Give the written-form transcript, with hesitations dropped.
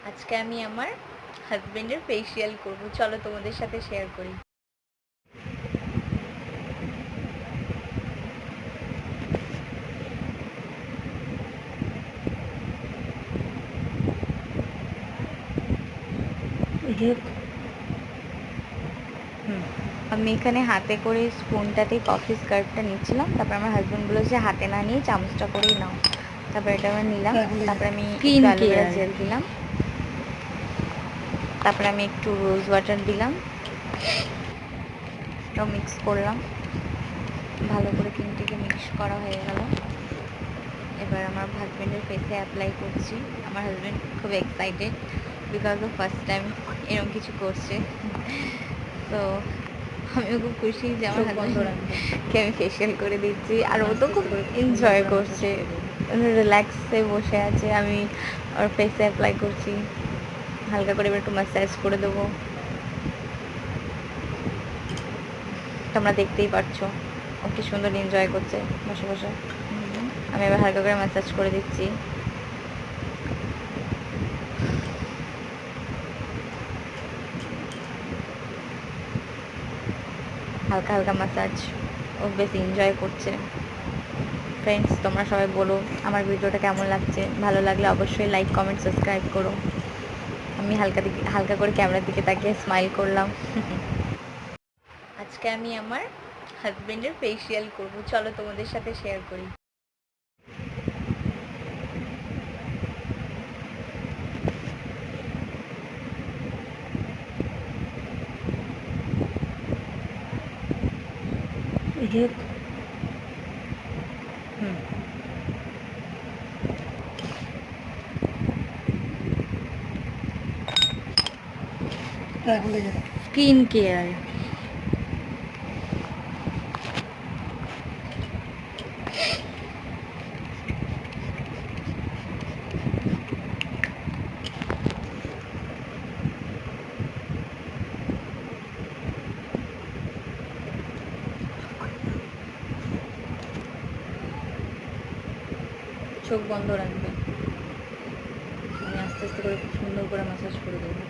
আজকে আমি আমার হাজবেন্ডের ফেসিয়াল করব, চলো তোমাদের সাথে শেয়ার করি। আমি এখানে হাতে করে স্পুনটাতে কফি স্কার্পটা নিচ্ছিলাম, তারপর আমার হাজবেন্ড বললো যে হাতে না নিয়ে চামচটা করেই নাও। তারপর এটা আমরা নিলাম, তারপরে আমি অ্যালোভেরা জেল দিলাম, তারপরে আমি একটু রোজ ওয়াটার দিলাম, এটাও মিক্স করলাম, ভালো করে তিনটিকে মিক্স করা হয়ে গেল। এবার আমার হাজব্যান্ডের ফেসে অ্যাপ্লাই করছি। আমার হাজব্যান্ড খুব excited because of first time এরকম কিছু করছে। তো আমিও খুব খুশি যে আমার হাজব্যান্ডকে আমি ফেসিয়াল করে দিচ্ছি, আর ও তো খুব এনজয় করছে, রিল্যাক্সে বসে আছে। আমি ওর ফেসে অ্যাপ্লাই করছি, হালকা করে এবার একটু ম্যাসাজ করে দেবো। তোমরা দেখতেই পাচ্ছ ও কি সুন্দর এনজয় করছে বসে বসে। আমি এবার হালকা করে ম্যাসাজ করে দিচ্ছি। হালকা হালকা ম্যাসাজ, ও বেশ এনজয় করছে। ফ্রেন্ডস, তোমরা সবাই বলো আমার ভিডিওটা কেমন লাগছে। ভালো লাগলে অবশ্যই লাইক, কমেন্ট, সাবস্ক্রাইব করো। আমি হালকা করে ক্যামেরার দিকে তাকিয়ে স্মাইল করলাম। আজকে আমি আমার হাজবেন্ডের ফেসিয়াল করব, চলো তোমাদের সাথে শেয়ার করি। Skin care. চোখ বন্ধ রাখবে, আমি আস্তে আস্তে করে খুব সুন্দর করে ম্যাসাজ করে দেবো।